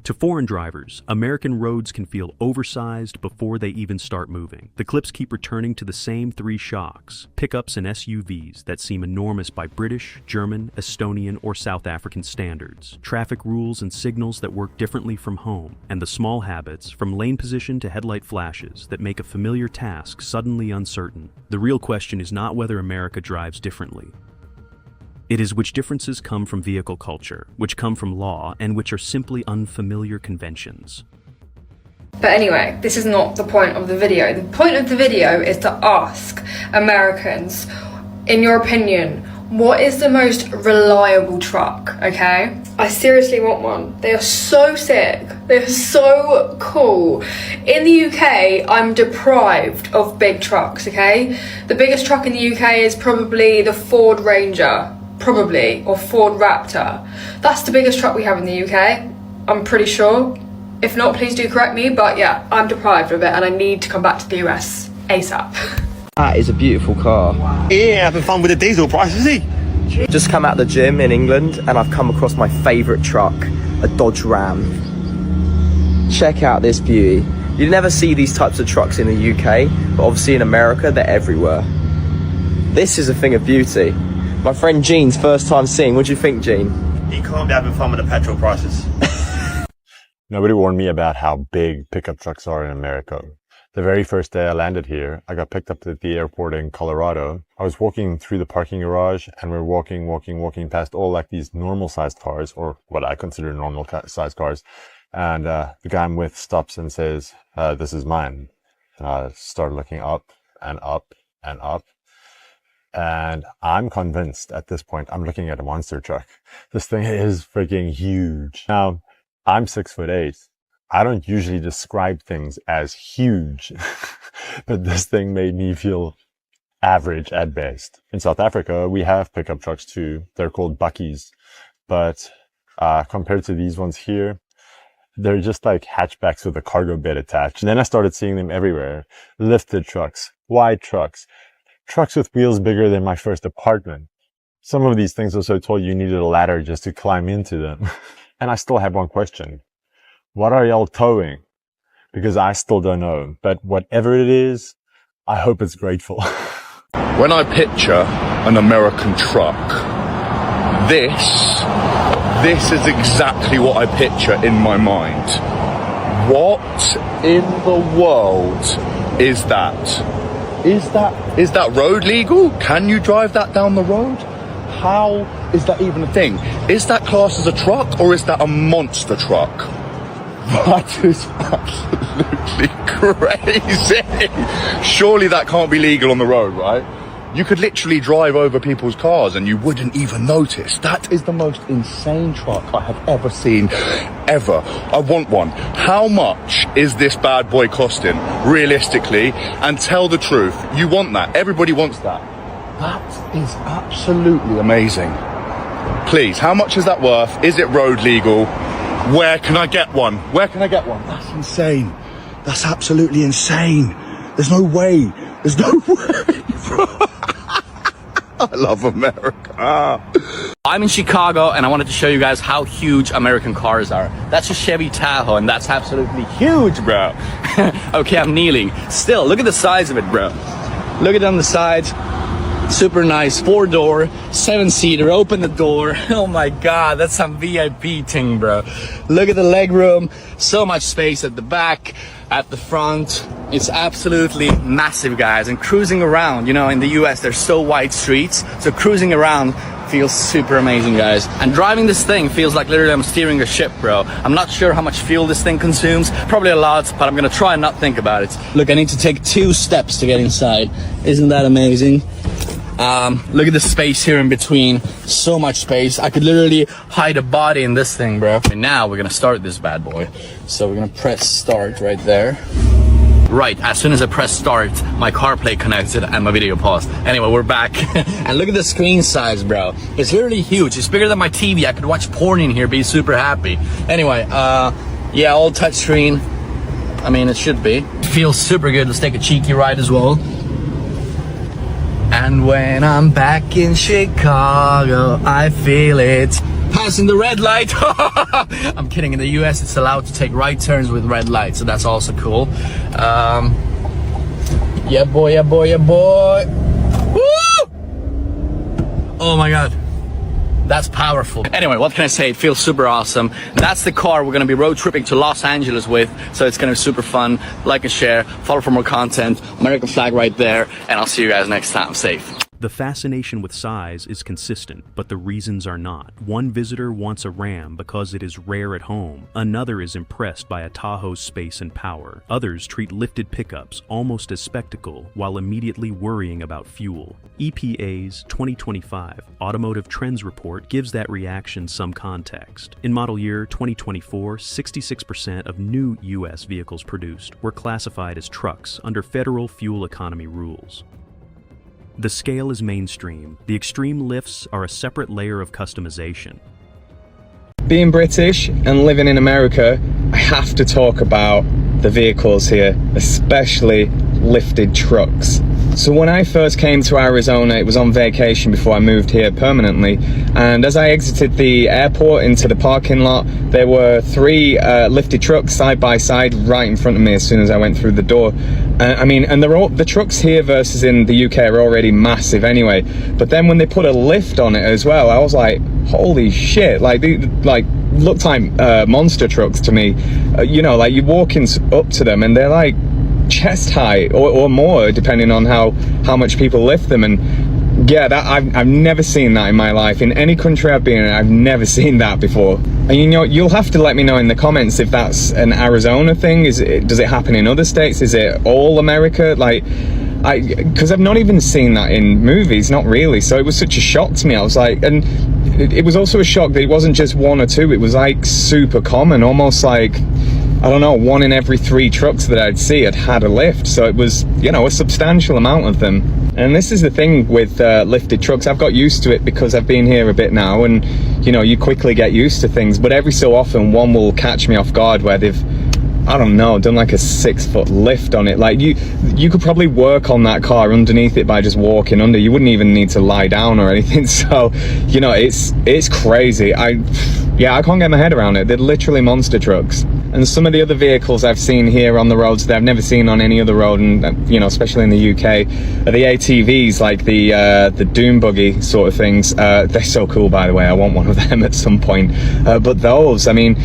To foreign drivers, American roads can feel oversized before they even start moving. The clips keep returning to the same three shocks: pickups and SUVs that seem enormous by British, German, Estonian, or South African standards, traffic rules and signals that work differently from home, and the small habits, from lane position to headlight flashes, that make a familiar task suddenly uncertain. The real question is not whether America drives differently. It is which differences come from vehicle culture, which come from law, and which are simply unfamiliar conventions. But anyway, this is not the point of the video. The point of the video is to ask Americans, in your opinion, what is the most reliable truck, okay? I seriously want one. They are so sick. They're so cool. In the UK, I'm deprived of big trucks, okay? The biggest truck in the UK is probably the Ford Ranger. Probably, or Ford Raptor. That's the biggest truck we have in the UK, I'm pretty sure. If not, please do correct me, but yeah, I'm deprived of it and I need to come back to the US ASAP. That is a beautiful car. Yeah, having fun with the diesel prices, is he? Just come out the gym in England and I've come across my favourite truck, a Dodge Ram. Check out this beauty. You never see these types of trucks in the UK, but obviously in America, they're everywhere. This is a thing of beauty. My friend Gene's first time seeing. What do you think, Gene? He can't be having fun with the petrol prices. Nobody warned me about how big pickup trucks are in America. The very first day I landed here, I got picked up at the airport in Colorado. I was walking through the parking garage and we're walking past all like these normal sized cars, or what I consider normal sized cars. And the guy I'm with stops and says, this is mine. And I started looking up and up and up. And I'm convinced at this point, I'm looking at a monster truck. This thing is freaking huge. Now, I'm 6'8". I don't usually describe things as huge, but this thing made me feel average at best. In South Africa, we have pickup trucks too. They're called bakkies. But compared to these ones here, they're just like hatchbacks with a cargo bed attached. And then I started seeing them everywhere. Lifted trucks, wide trucks. Trucks with wheels bigger than my first apartment. Some of these things I was so told you needed a ladder just to climb into them. And I still have one question. What are y'all towing? Because I still don't know. But whatever it is, I hope it's grateful. When I picture an American truck, this is exactly what I picture in my mind. What in the world is that? Is that road legal? Can you drive that down the road? How is that even a thing? Is that classed as a truck or is that a monster truck? That is absolutely crazy. Surely that can't be legal on the road, right? You could literally drive over people's cars and you wouldn't even notice. That is the most insane truck I have ever seen, ever. I want one. How much is this bad boy costing, realistically? And tell the truth, you want that. Everybody wants that. That is absolutely amazing. Please, how much is that worth? Is it road legal? Where can I get one? Where can I get one? That's insane. That's absolutely insane. There's no way. There's no way, bro. I love America. I'm in Chicago and I wanted to show you guys how huge American cars are. That's a Chevy Tahoe and that's absolutely huge, bro. Okay, I'm kneeling. Still, look at the size of it, bro. Look at it on the sides. Super nice, 4-door, 7-seater, open the door. Oh my God, that's some VIP thing, bro. Look at the leg room, so much space at the back, at the front. It's absolutely massive, guys. And cruising around, you know, in the US, there's so wide streets. So cruising around feels super amazing, guys. And driving this thing feels like literally I'm steering a ship, bro. I'm not sure how much fuel this thing consumes. Probably a lot, but I'm gonna try and not think about it. Look, I need to take 2 steps to get inside. Isn't that amazing? Look at the space here in between. So much space. I could literally hide a body in this thing, bro. And now we're gonna start this bad boy. So we're gonna press start right there. Right, as soon as I press start, my CarPlay connected and my video paused. Anyway, we're back. And look at the screen size, bro. It's literally huge. It's bigger than my TV. I could watch porn in here, be super happy. Anyway, yeah, all touchscreen. I mean, it should be. It feels super good. Let's take a cheeky ride as well. And when I'm back in Chicago, I feel it. passing the red light. I'm kidding. In the US, it's allowed to take right turns with red lights, so that's also cool. Yeah, boy, yeah, boy, yeah, boy. Woo! Oh my God. That's powerful. Anyway, what can I say? It feels super awesome. That's the car we're gonna be road tripping to Los Angeles with, so it's gonna be super fun. Like and share, follow for more content. American flag right there, and I'll see you guys next time. Safe. The fascination with size is consistent, but the reasons are not. One visitor wants a Ram because it is rare at home. Another is impressed by a Tahoe's space and power. Others treat lifted pickups almost as spectacle while immediately worrying about fuel. EPA's 2025 Automotive Trends Report gives that reaction some context. In model year 2024, 66% of new U.S. vehicles produced were classified as trucks under federal fuel economy rules. The scale is mainstream. The extreme lifts are a separate layer of customization. Being British and living in America, I have to talk about the vehicles here, especially lifted trucks. So when I first came to Arizona, it was on vacation before I moved here permanently, and as I exited the airport into the parking lot, there were 3 lifted trucks side by side right in front of me as soon as I went through the door. I mean, and the trucks here versus in the UK are already massive anyway, but then when they put a lift on it as well, I was like, holy shit, like looked like monster trucks to me. You know, like you're walking up to them and they're like chest height or more, depending on how much people lift them. And yeah, that I've never seen that in my life. In any country I've been in, I've never seen that before. And you know, you'll have to let me know in the comments if that's an Arizona thing. Does it happen in other states? Is it all America? Like, because I've not even seen that in movies, not really. So it was such a shock to me. I was like, and it was also a shock that it wasn't just 1 or 2. It was like super common, almost like, I don't know, 1 in every 3 trucks that I'd see had a lift. So it was, you know, a substantial amount of them. And this is the thing with lifted trucks. I've got used to it because I've been here a bit now, and you know, you quickly get used to things. But every so often, one will catch me off guard where they've, I don't know, done like a 6-foot lift on it. Like you could probably work on that car underneath it by just walking under. You wouldn't even need to lie down or anything. So, you know, it's crazy. I can't get my head around it. They're literally monster trucks. And some of the other vehicles I've seen here on the roads that I've never seen on any other road, and you know, especially in the UK, are the ATVs, like the Doom buggy sort of things. They're so cool, by the way. I want one of them at some point. But those, I mean,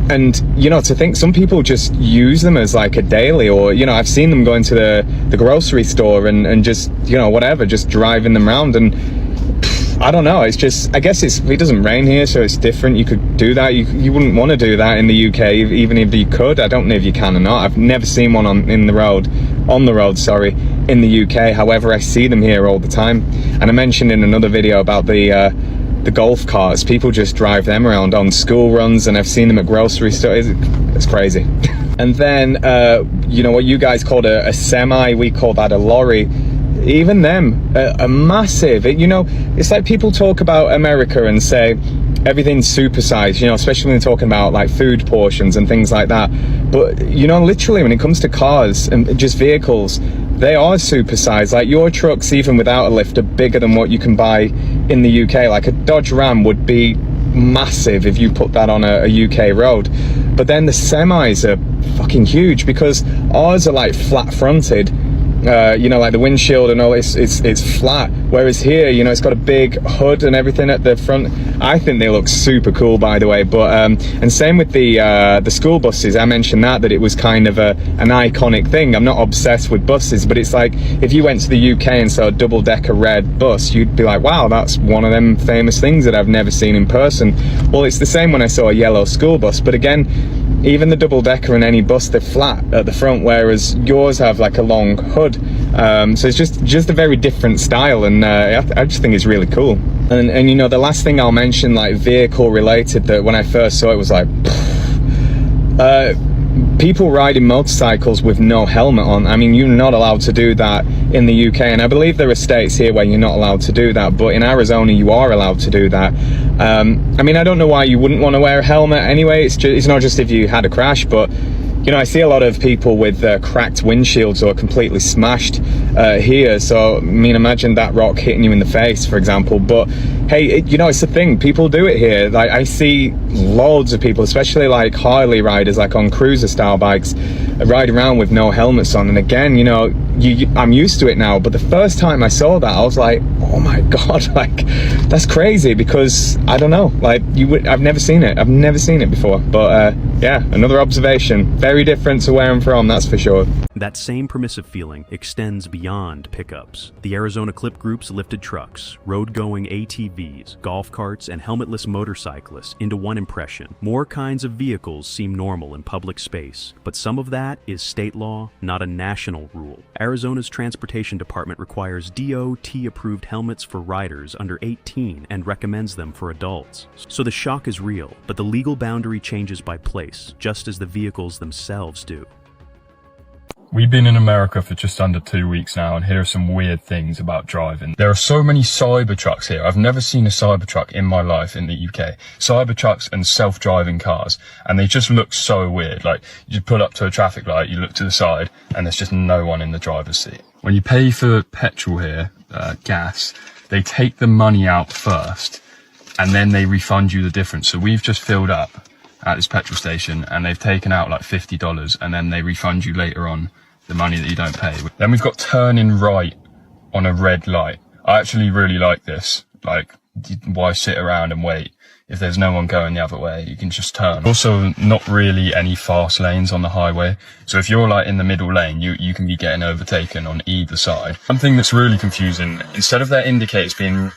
and you know, to think some people just use them as like a daily, or you know, I've seen them going to the grocery store and just, you know, whatever, just driving them around. And I don't know, it's just, I guess it doesn't rain here, so it's different. You could do that. You wouldn't want to do that in the UK, even if you could. I don't know if you can or not. I've never seen one on the road in the UK. However, I see them here all the time. And I mentioned in another video about the golf carts. People just drive them around on school runs, and I've seen them at grocery stores. It's crazy. And then you know what you guys called a semi, we call that a lorry. Even them are massive. You know, it's like people talk about America and say everything's supersized, you know, especially when they're talking about like food portions and things like that. But you know, literally when it comes to cars and just vehicles, they are supersized. Like your trucks, even without a lift, are bigger than what you can buy in the UK. Like a Dodge Ram would be massive if you put that on a UK road. But then the semis are fucking huge, because ours are like flat fronted. You know, like the windshield and all, it's flat, whereas here, you know, it's got a big hood and everything at the front. I think they look super cool, by the way. But and same with the school buses. I mentioned that it was kind of an iconic thing. I'm not obsessed with buses, but it's like if you went to the UK and saw a double-decker red bus, you'd be like, wow, that's one of them famous things that I've never seen in person. Well, it's the same when I saw a yellow school bus, but again, even the double-decker in any bus, they're flat at the front, whereas yours have like a long hood. So it's just a very different style, and I just think it's really cool. And you know, the last thing I'll mention, like vehicle related, that when I first saw it was like people riding motorcycles with no helmet on. I mean, you're not allowed to do that in the UK, and I believe there are states here where you're not allowed to do that, but in Arizona you are allowed to do that. I mean, I don't know why you wouldn't want to wear a helmet anyway. It's not just if you had a crash, but you know, I see a lot of people with cracked windshields or completely smashed here. So I mean, imagine that rock hitting you in the face, for example. But hey, you know, it's the thing, people do it here. Like, I see loads of people, especially like Harley riders, like on cruiser style bikes, ride around with no helmets on. And again, you know, I'm used to it now, but the first time I saw that, I was like, oh my god, like, that's crazy, because I don't know, like, I've never seen it before. But yeah, another observation, very different to where I'm from, that's for sure. That same permissive feeling extends beyond pickups. The Arizona Clip Group's lifted trucks, road-going ATVs, golf carts, and helmetless motorcyclists into one impression. More kinds of vehicles seem normal in public space, but some of that is state law, not a national rule. Arizona's Transportation Department requires DOT-approved helmets for riders under 18 and recommends them for adults. So the shock is real, but the legal boundary changes by place, just as the vehicles themselves do. We've been in America for just under 2 weeks now, and here are some weird things about driving. There are so many Cybertrucks here. I've never seen a Cybertruck in my life in the UK. Cybertrucks and self-driving cars, and they just look so weird. Like, you pull up to a traffic light, you look to the side, and there's just no one in the driver's seat. When you pay for petrol here, gas, they take the money out first, and then they refund you the difference. So we've just filled up at this petrol station, and they've taken out like $50, and then they refund you later on the money that you don't pay. Then we've got turning right on a red light. I actually really like this. Like, why sit around and wait? If there's no one going the other way, you can just turn. Also, not really any fast lanes on the highway. So if you're like in the middle lane, you can be getting overtaken on either side. One thing that's really confusing, instead of their indicators being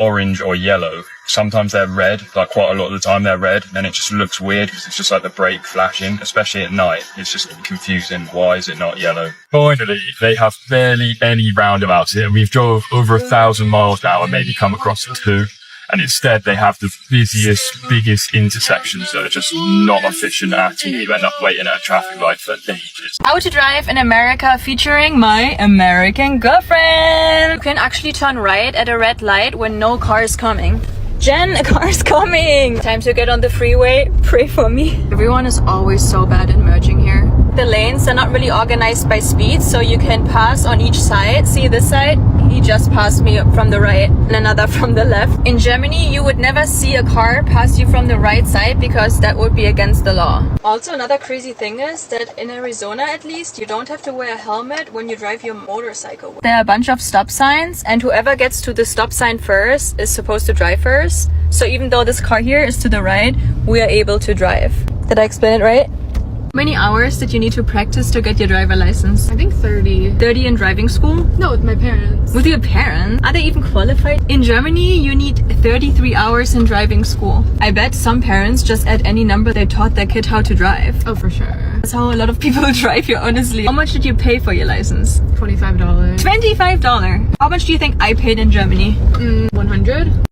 orange or yellow, sometimes they're red. Like, quite a lot of the time they're red. Then it just looks weird because it's just like the brake flashing, especially at night. It's just confusing. Why is it not yellow? Finally, they have barely any roundabouts here. We've drove over 1,000 miles now and maybe come across 2. And instead they have the busiest, biggest intersections that are just not efficient at all. You end up waiting at a traffic light for ages. How to drive in America featuring my American girlfriend. You can actually turn right at a red light when no car is coming. Jen, a car's coming! Time to get on the freeway. Pray for me. Everyone is always so bad at merging here. The lanes are not really organized by speed, so you can pass on each side. See this side? He just passed me from the right and another from the left. In Germany, you would never see a car pass you from the right side because that would be against the law. Also, another crazy thing is that in Arizona, at least, you don't have to wear a helmet when you drive your motorcycle. There are a bunch of stop signs, and whoever gets to the stop sign first is supposed to drive first. So even though this car here is to the right, we are able to drive. Did I explain it right? How many hours did you need to practice to get your driver license? I think 30. 30 in driving school? No, with my parents. With your parents? Are they even qualified? In Germany, you need 33 hours in driving school. I bet some parents just at any number they taught their kid how to drive. Oh, for sure. That's how a lot of people drive here, honestly. How much did you pay for your license? $25. $25? How much do you think I paid in Germany? 100?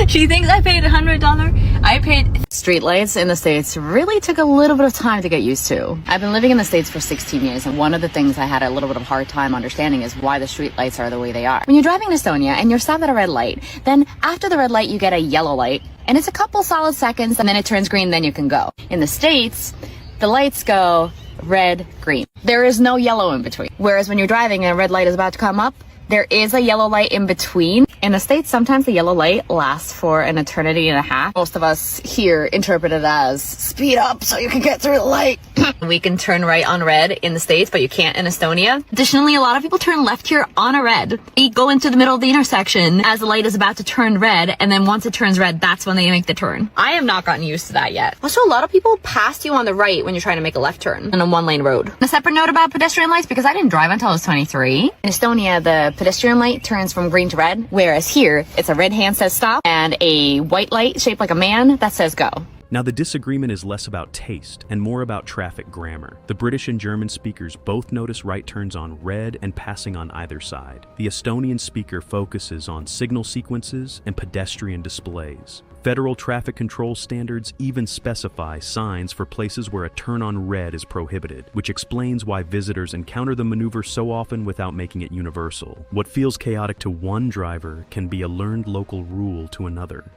She thinks I paid $100. I paid... Streetlights in the States really took a little bit of time to get used to. I've been living in the States for 16 years, and one of the things I had a little bit of a hard time understanding is why the streetlights are the way they are. When you're driving in Estonia and you're stopped at a red light, then after the red light you get a yellow light, and it's a couple solid seconds, and then it turns green, then you can go. In the States, the lights go red, green. There is no yellow in between. Whereas when you're driving and a red light is about to come up, there is a yellow light in between. In the States, sometimes the yellow light lasts for an eternity and a half. Most of us here interpret it as speed up so you can get through the light. We can turn right on red in the States, but you can't in Estonia. Additionally, a lot of people turn left here on a red. They go into the middle of the intersection as the light is about to turn red, and then once it turns red, that's when they make the turn. I have not gotten used to that yet. Also, a lot of people pass you on the right when you're trying to make a left turn on a one-lane road. A separate note about pedestrian lights, because I didn't drive until I was 23. In Estonia, the pedestrian light turns from green to red, whereas here, it's a red hand says stop, and a white light shaped like a man that says go. Now, the disagreement is less about taste and more about traffic grammar. The British and German speakers both notice right turns on red and passing on either side. The Estonian speaker focuses on signal sequences and pedestrian displays. Federal traffic control standards even specify signs for places where a turn on red is prohibited, which explains why visitors encounter the maneuver so often without making it universal. What feels chaotic to one driver can be a learned local rule to another.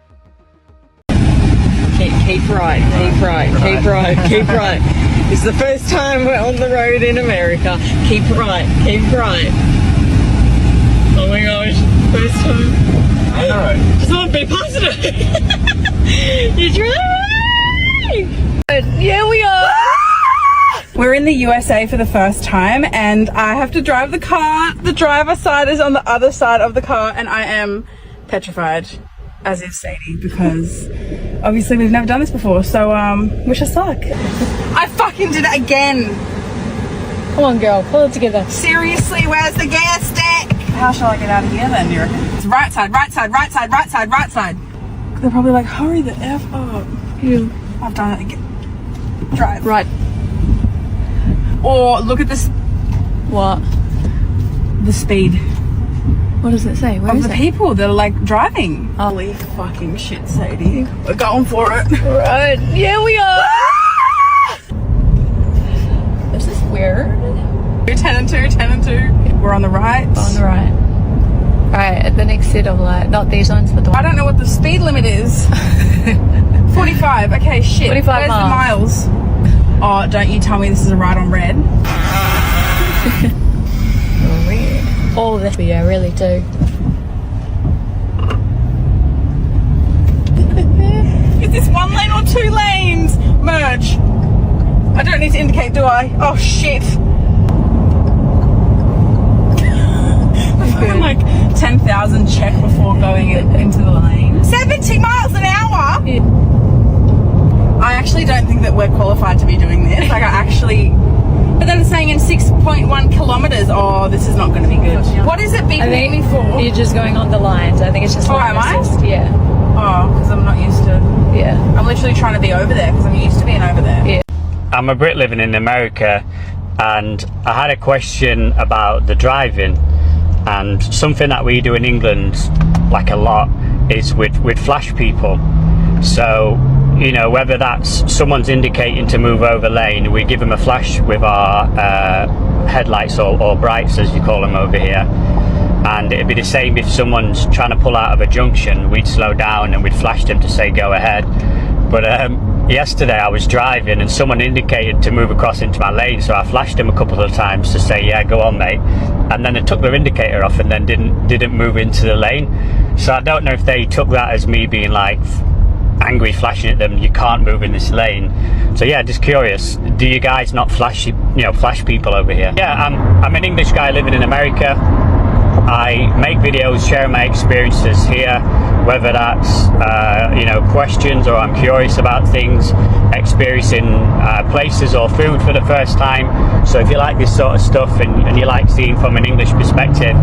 Cape right, Cape right, Cape right, Cape right. It's the first time we're on the road in America. Keep right, keep right. Oh my gosh, first time. Alright. Just want to be positive. You're driving! Here we are! We're in the USA for the first time and I have to drive the car. The driver's side is on the other side of the car and I am petrified, as is Sadie, because obviously we've never done this before, so wish us luck. I fucking did it again! Come on girl, pull it together. Seriously, where's the gas stick? How shall I get out of here then, do you reckon? It's right side, right side, right side, right side, right side. They're probably like, hurry the F up. Yeah. I've done it again. Drive. Right. Or look at this. What? The speed. What does it say? Where of is the it? people that are like driving. Oh. Holy fucking shit, Sadie. We're going for it. Right. Yeah, we are. Is this weird? 10 and 2, 10 and 2. We're on the right. On the right. Right, at the next set of light. Not these ones, but the one. I don't know what the speed limit is. 45. Okay, shit. 45 Where's miles. the miles? Oh, don't you tell me this is a ride on red. Weird. Oh, that's weird, I really do. Is this 1 lane or 2 lanes? Merge. I don't need to indicate, do I? Oh, shit. I'm like 10,000 check before going into the lane. 70 miles an hour? Yeah. I actually don't think that we're qualified to be doing this. Like I actually, but then it's saying in 6.1 kilometers. Oh, this is not going to be good. What is it beeping me for? You're just going on the lines. I think it's just. Oh, am I? Yeah. Oh, because I'm not used to. Yeah. I'm literally trying to be over there because I'm used to being over there. Yeah. I'm a Brit living in America, and I had a question about the driving, and something that we do in England, like a lot, is we'd flash people. So, you know, whether that's someone's indicating to move over lane, we give them a flash with our headlights or brights, as you call them over here. And it'd be the same if someone's trying to pull out of a junction, we'd slow down and we'd flash them to say go ahead. But yesterday I was driving and someone indicated to move across into my lane, so I flashed them a couple of times to say yeah, go on mate, and then they took their indicator off and then didn't move into the lane. So I don't know if they took that as me being like angry, flashing at them, you can't move in this lane. So yeah, just curious, do you guys not flash people over here? Yeah, I'm an English guy living in America. I make videos sharing my experiences here, whether that's questions or I'm curious about things, experiencing places or food for the first time. So if you like this sort of stuff and you like seeing from an English perspective,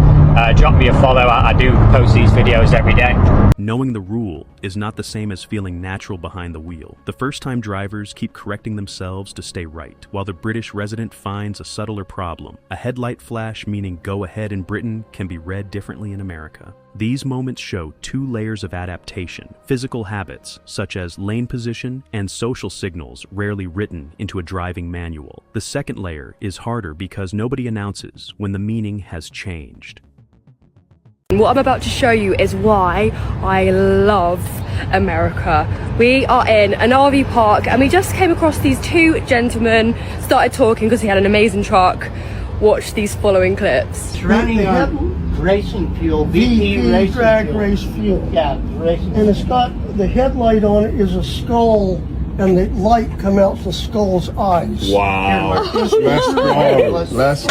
drop me a follow. I do post these videos every day. Knowing the rule is not the same as feeling natural behind the wheel. The first-time drivers keep correcting themselves to stay right, while the British resident finds a subtler problem. A headlight flash meaning go ahead in Britain can be read differently in America. These moments show 2 layers of adaptation, physical habits, such as lane position and social signals rarely written into a driving manual. The second layer is harder because nobody announces when the meaning has changed. What I'm about to show you is why I love America. We are in an RV park and we just came across these 2 gentlemen, started talking because he had an amazing truck. Watch these following clips. Running on racing fuel, BP racing drag fuel. race fuel. Yeah, racing. And it's got the headlight on it is a skull, and the light come out the skull's eyes. Wow. Let's go. Let's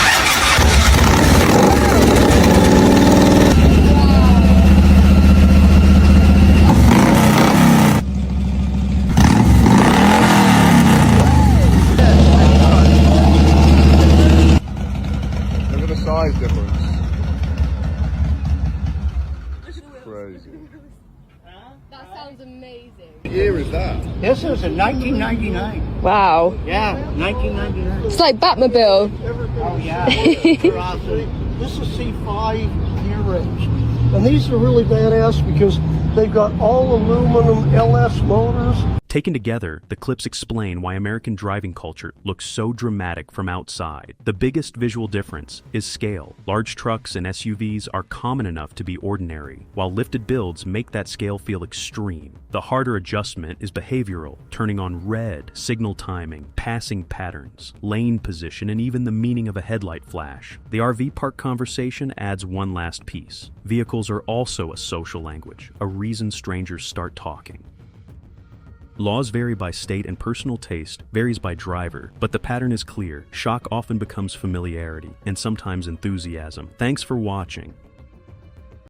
size difference. Crazy. That sounds amazing. What year is that? This is in 1999. Wow. Yeah, 1999. It's like Batmobile. Oh yeah. This is C5 gear range. And these are really badass because they've got all aluminum LS motors. Taken together, the clips explain why American driving culture looks so dramatic from outside. The biggest visual difference is scale. Large trucks and SUVs are common enough to be ordinary, while lifted builds make that scale feel extreme. The harder adjustment is behavioral, turning on red, signal timing, passing patterns, lane position, and even the meaning of a headlight flash. The RV park conversation adds one last piece. Vehicles are also a social language, a reason strangers start talking. Laws vary by state and personal taste varies by driver, but the pattern is clear. Shock often becomes familiarity, and sometimes enthusiasm. Thanks for watching.